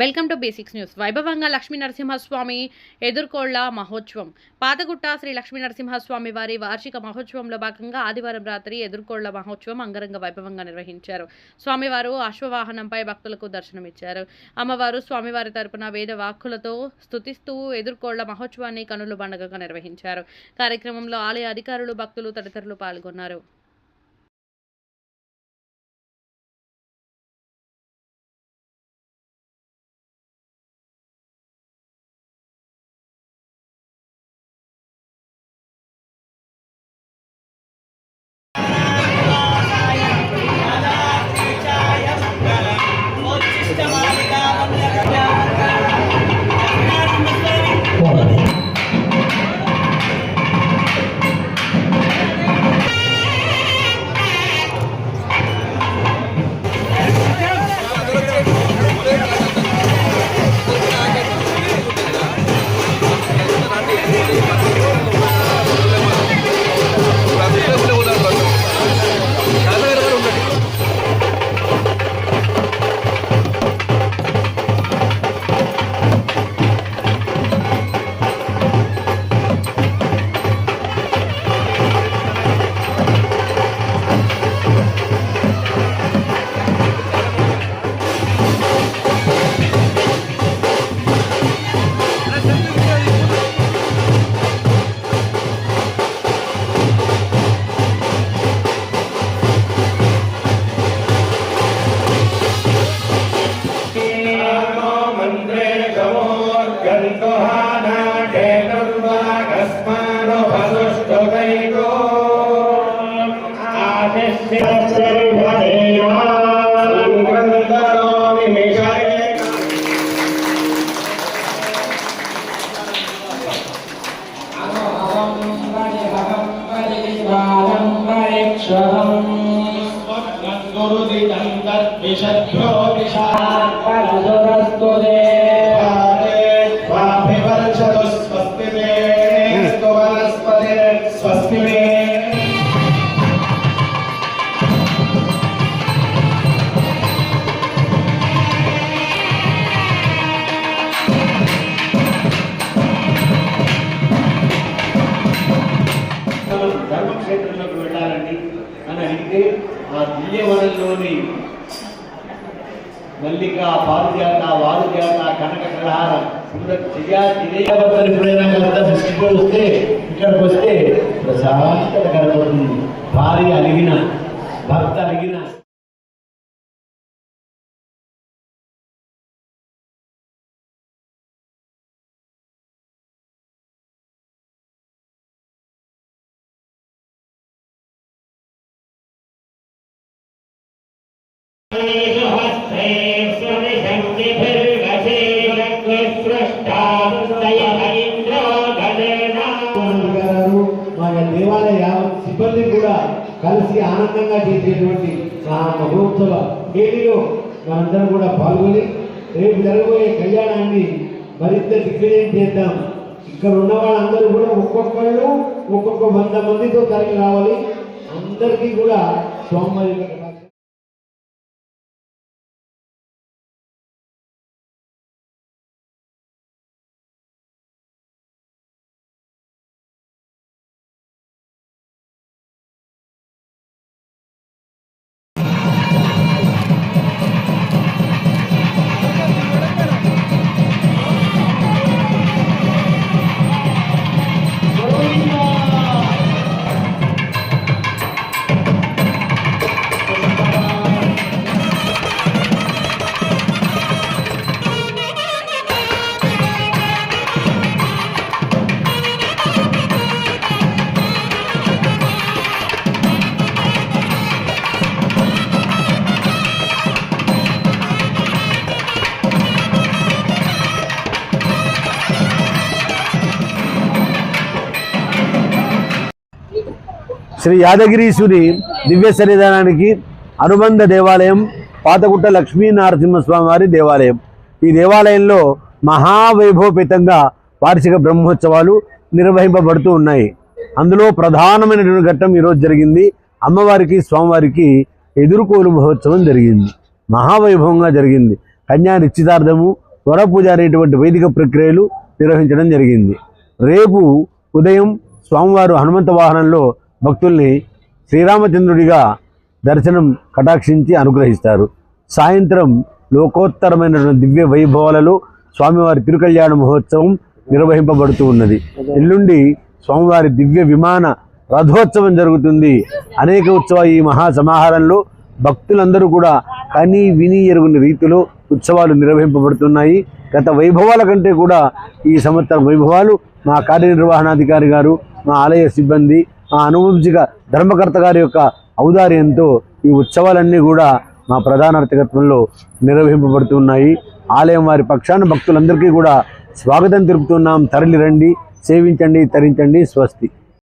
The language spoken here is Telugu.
Welcome to basics news. వైభవంగా లక్ష్మీ నరసింహస్వామి ఎదుర్కోళ్ల మహోత్సవం. పాతగుట్ట శ్రీ లక్ష్మీ నరసింహస్వామి వారి వార్షిక మహోత్సవంలో భాగంగా ఆదివారం రాత్రి ఎదుర్కోళ్ల మహోత్సవం అంగరంగ వైభవంగా నిర్వహించారు. స్వామివారు అశ్వవాహనంపై భక్తులకు దర్శనమిచ్చారు. అమ్మవారు స్వామివారి తరపున వేద వాక్కులతో స్తుతిస్తూ ఎదుర్కోళ్ల మహోత్సవాన్ని కనుల పండుగగా నిర్వహించారు. కార్యక్రమంలో ఆలయ అధికారులు, భక్తులు తదితరులు పాల్గొన్నారు. ధర్మక్షేత్రంలోకి వెళ్ళాలండి అని అడిగితే ఆ దివ్యవనంలోని మల్లిక, పారిజాత, వారుజాత, కనక కలహారం వస్తే ఇక్కడికి వస్తే ప్రశాంతత కనబడుతుంది. భార్య అలిగిన, భర్త అలిగిన దేవాలయ సిబ్బంది కూడా కలిసి ఆనందంగా చేసేటువంటి మహోత్సవ వేదిలో మనందరం కూడా పాల్గొని రేపు జరగబోయే కళ్యాణాన్ని మరింత దిగ్విజయం చేద్దాం. ఇక్కడ ఉన్న వాళ్ళందరూ కూడా ఒక్కొక్కళ్ళు ఒక్కొక్క 100 మందితో తరలి రావాలి. అందరికీ కూడా స్వామి శ్రీ యాదగిరీశ్వరి దివ్య సన్నిధానానికి అనుబంధ దేవాలయం పాతగుట్ట లక్ష్మీ నరసింహస్వామి వారి దేవాలయం. ఈ దేవాలయంలో మహావైభవపేతంగా వార్షిక బ్రహ్మోత్సవాలు నిర్వహింపబడుతూ ఉన్నాయి. అందులో ప్రధానమైనటువంటి ఘట్టం ఈరోజు జరిగింది. అమ్మవారికి స్వామివారికి ఎదుర్కోలు మహోత్సవం జరిగింది. మహావైభవంగా జరిగింది. కన్యా నిశ్చితార్థము, వరపూజ అనేటువంటి వైదిక ప్రక్రియలు నిర్వహించడం జరిగింది. రేపు ఉదయం స్వామివారు హనుమంత వాహనంలో భక్తుల్ని శ్రీరామచంద్రుడిగా దర్శనం కటాక్షించి అనుగ్రహిస్తారు. సాయంత్రం లోకోత్తరమైనటువంటి దివ్య వైభవాలలో స్వామివారి తిరుకళ్యాణ మహోత్సవం నిర్వహింపబడుతూ ఉన్నది. ఎల్లుండి స్వామివారి దివ్య విమాన రథోత్సవం జరుగుతుంది. అనేక ఈ మహాసమాహారంలో భక్తులందరూ కూడా కని విని ఎరుగుని రీతిలో ఉత్సవాలు నిర్వహింపబడుతున్నాయి. గత వైభవాల కంటే కూడా ఈ సంవత్సరం వైభవాలు మా కార్యనిర్వహణాధికారి గారు, మా ఆలయ సిబ్బంది, మా అనువంశిక ధర్మకర్త గారి యొక్క ఔదార్యంతో ఈ ఉత్సవాలన్నీ కూడా మా ప్రధాన అర్చకత్వంలో నిర్వహింపబడుతున్నాయి. ఆలయం వారి పక్షాన భక్తులందరికీ కూడా స్వాగతం తెలుపుతున్నాం. తరలి రండి, సేవించండి, తరించండి. స్వస్తి.